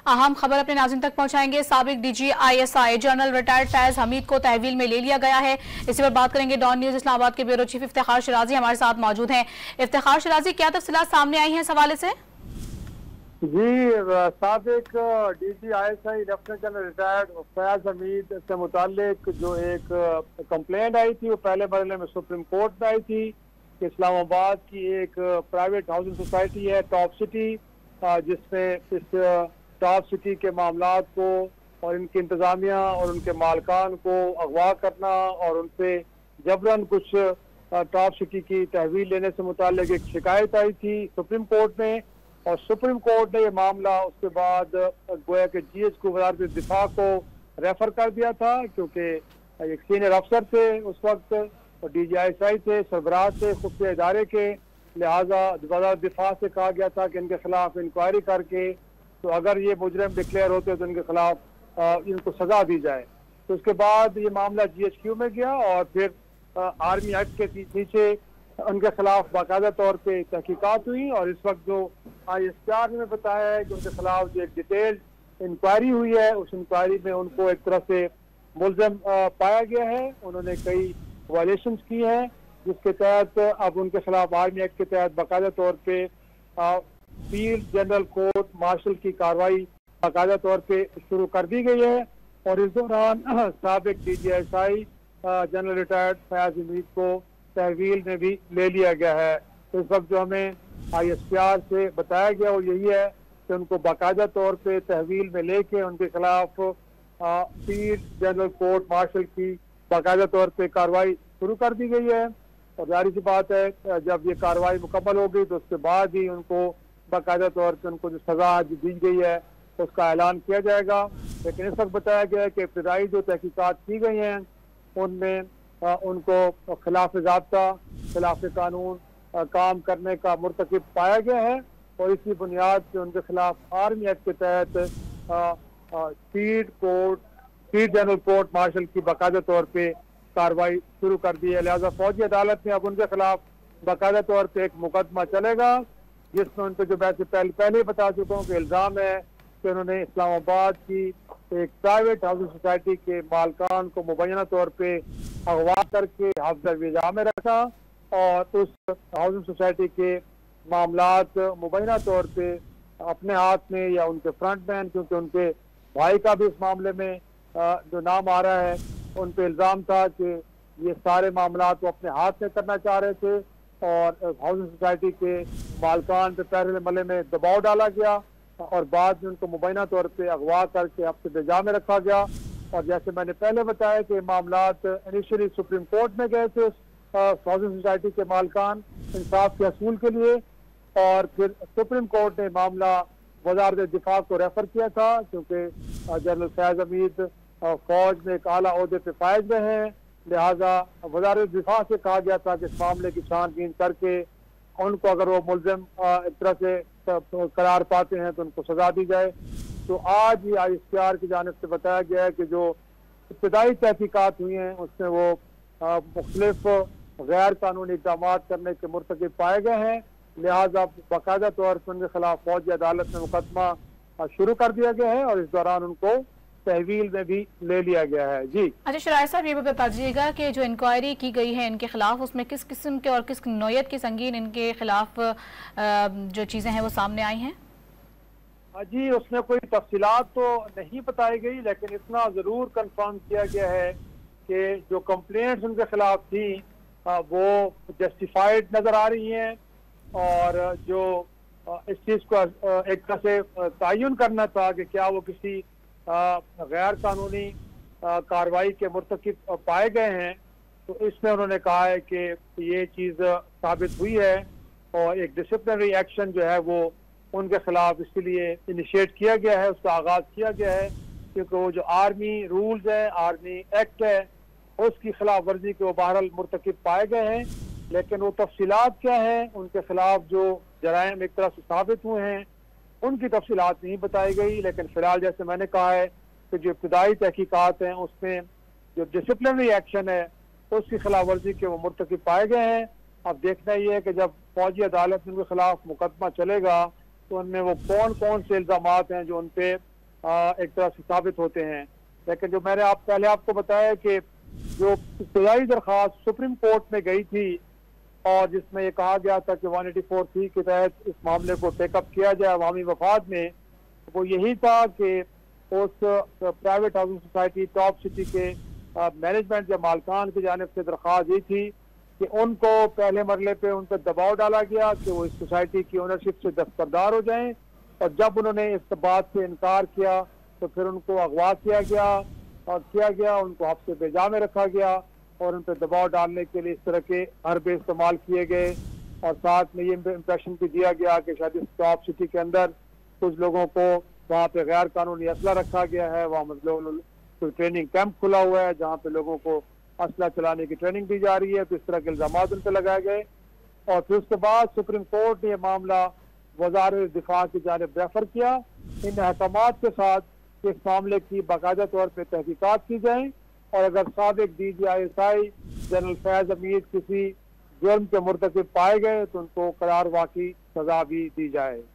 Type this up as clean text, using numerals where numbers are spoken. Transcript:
अहम खबर अपने नाज़रीन तक पहुंचाएंगे। साबिक DGISI general retired Faiz Hamid को तहवील में ले लिया गया है। इसी पर बात करेंगे। डॉन न्यूज इस्लामाबाद के ब्यूरो चीफ इफ्तिखार शिराजी हमारे साथ मौजूद हैं। इफ्तिखार शिराजी, क्या तफसीलात सामने आई हैं इस हवाले से? जी, साबिक DGISI lieutenant general retired Faiz Hamid से मुतालिक जो एक कंप्लेंट आई थी वो पहले मरहले में सुप्रीम कोर्ट में आई थी कि इस्लामाबाद की एक प्राइवेट हाउसिंग सोसाइटी है टॉप सिटी, जिसमें इस टॉप सिटी के मामलात को और इनकी इंतजामिया और उनके मालकान को अगवा करना और उनसे जबरन कुछ टॉप सिटी की तहवील लेने से मुतालिक एक शिकायत आई थी सुप्रीम कोर्ट में। और सुप्रीम कोर्ट ने ये मामला उसके बाद गोया के GH को वज़ारत दिफा को रेफर कर दिया था, क्योंकि एक सीनियर अफसर थे उस वक्त और DGISI थे, सरबराह थे खुफिया इदारे के, लिहाजा वज़ारत दिफा से कहा गया था कि इनके खिलाफ इंक्वायरी करके तो अगर ये मुजरिम डिक्लेयर होते तो इनके खिलाफ इनको सजा दी जाए। तो उसके बाद ये मामला GHQ में गया और फिर आर्मी एक्ट के नीचे उनके खिलाफ बाकायदा तौर पे तहकीकात हुई और इस वक्त जो ISPR ने बताया है कि उनके खिलाफ जो एक डिटेल्ड इंक्वायरी हुई है उस इंक्वायरी में उनको एक तरह से मुलजिम पाया गया है। उन्होंने कई वायलेशंस की हैं जिसके तहत अब उनके खिलाफ आर्मी एक्ट के तहत बाकायदा तौर पे फील्ड जनरल कोर्ट मार्शल की कार्रवाई बाकायदा तौर पे शुरू कर दी गई है। और इस दौरान साबिक DGISI general retired Faiz Hamid को तहवील में भी ले लिया गया है। तो इस वक्त जो हमें ISPR से बताया गया वो यही है कि उनको बाकायदा तौर पे तहवील में लेके उनके खिलाफ फील्ड जनरल कोर्ट मार्शल की बाकायदा तौर पे कार्रवाई शुरू कर दी गई है। और जाहिर सी बात है जब ये कार्रवाई मुकम्मल हो गई तो उसके बाद ही उनको बाकायदा तौर पे उनको जो सजा दी गई है उसका ऐलान किया जाएगा। लेकिन इस वक्त बताया गया है कि इब्तिदाई जो तहकीकात की गई हैं उनमें उनको खिलाफ ज़ाब्ता खिलाफ कानून काम करने का मुर्तकिब पाया गया है और इसी बुनियाद से उनके खिलाफ आर्मी एक्ट के तहत फील्ड जनरल कोर्ट मार्शल की बाकायदा तौर पे कार्रवाई शुरू कर दी है। लिहाजा फौजी अदालत में अब उनके खिलाफ बाकायदा तौर पे एक मुकदमा चलेगा जिसमें उन पर जो मैं पहले ही बता चुका हूँ कि इल्ज़ाम है कि उन्होंने इस्लामाबाद की एक प्राइवेट हाउसिंग सोसाइटी के मालकान को मुबैना तौर पे अगवा करके हफ्ज़ विजा में रखा और उस हाउसिंग सोसाइटी के मामलात मुबैना तौर पे अपने हाथ में या उनके फ्रंटमैन, क्योंकि उनके भाई का भी इस मामले में जो नाम आ रहा है उन पे इल्ज़ाम था कि ये सारे मामलात वो अपने हाथ में करना चाह रहे थे और हाउसिंग सोसाइटी के मालकान पे पहले मरहले में दबाव डाला गया और बाद में उनको मुबैना तौर पे अगवा करके हफ्ते बेजा में रखा गया। और जैसे मैंने पहले बताया कि मामलात इनिशियली सुप्रीम कोर्ट में गए थे हाउसिंग सोसाइटी के मालकान इंसाफ के असूल के लिए और फिर सुप्रीम कोर्ट ने मामला वज़ारत दिफा को रेफर किया था, क्योंकि जनरल फैज हमीद फौज में एक आला ओहदे पे फायज रहे हैं। लिहाजा वज़ारत दिफा से कहा गया था कि इस मामले की छानबीन करके उनको अगर वो मुलजिम एक तरह से करार पाते हैं तो उनको सजा दी जाए। तो आज ही ISPR की जानिब से बताया गया है कि जो इब्तिदाई तहकीकात हुई हैं उसमें वो मुख्तलिफ गैर कानूनी इक़दाम करने के मुर्तकिब पाए गए हैं। लिहाजा बाकायदा तौर पर उनके खिलाफ फौजी अदालत में मुकदमा शुरू कर दिया गया है और इस दौरान उनको तहवील में भी ले लिया गया है। जी अच्छा शिराज साहब, ये भी बता दीजिएगा कि जो इंक्वायरी की गई है इनके खिलाफ उसमें किस किस्म के और किस नौयत की संगीन इनके खिलाफ जो चीज़ें हैं वो सामने आई हैं? जी, उसमें कोई तफसीलात तो नहीं बताई गई, लेकिन इतना ज़रूर कंफर्म किया गया है कि जो कंप्लेंट्स उनके खिलाफ थी वो जस्टिफाइड नज़र आ रही हैं और जो इस चीज़ को एक तरह से तयन करना था कि क्या वो किसी गैर कानूनी कार्रवाई के मुर्तकिब पाए गए हैं, तो इसमें उन्होंने कहा है कि ये चीज़ साबित हुई है और एक डिसिप्लिनरी एक्शन जो है वो उनके खिलाफ इसलिए इनिशिएट किया गया है, उसका आगाज़ किया गया है, क्योंकि वो जो आर्मी रूल्स है आर्मी एक्ट है उसकी खिलाफ वर्जी के वो बहरहाल मुर्तकिब पाए गए हैं। लेकिन वो तफसीलात क्या है उनके खिलाफ जो जराइम एक तरह से साबित हुए हैं उनकी तफसीलात नहीं बताई गई। लेकिन फिलहाल जैसे मैंने कहा है कि जो इब्तिदाई तहकीकात हैं उसमें जो डिसिप्लिनरी एक्शन है उसकी खिलाफ वर्जी के वो मुर्तकिब पाए गए हैं। अब देखना ये है कि जब फौजी अदालत में उनके खिलाफ मुकदमा चलेगा तो उनमें वो कौन कौन से इल्ज़ामात हैं जो उन पे एक तरह से साबित होते हैं। लेकिन जो मैंने पहले आपको बताया कि जो इब्तदाई दरख्वास्त सुप्रीम कोर्ट में गई थी और जिसमें ये कहा गया था कि 184(3) के तहत इस मामले को टेकअप किया जाए अवामी मफाद में, वो यही था कि उस private housing society top city के मैनेजमेंट या मालकान की जानिब से दरख्वास्त दी थी कि उनको पहले मरले पे उन पर दबाव डाला गया कि वो इस सोसाइटी की ओनरशिप से दस्तबरदार हो जाएं, और जब उन्होंने इस बात से इनकार किया तो फिर उनको अगवा किया गया, उनको हफ्ते बेजा में रखा गया और उन पर दबाव डालने के लिए इस तरह के हरबे इस्तेमाल किए गए। और साथ में ये इम्प्रेशन भी दिया गया कि शायद इस टॉप सिटी के अंदर कुछ लोगों को वहाँ पे गैर कानूनी असला रखा गया है, वहाँ मतलब कोई ट्रेनिंग कैंप खुला हुआ है जहाँ पे लोगों को असला चलाने की ट्रेनिंग दी जा रही है। तो इस तरह के इल्जाम उन पर लगाए गए और फिर उसके बाद सुप्रीम कोर्ट ने यह मामला वज़ारत दिफा की जानिब रेफर किया इन अहकामात के साथ कि इस मामले की बाकायदा तौर पर तहकीकात की जाए और अगर साबिक DGISI जनरल फैज हमीद किसी जुर्म के मुर्तकिब पाए गए तो उनको करार वाकई सजा भी दी जाए।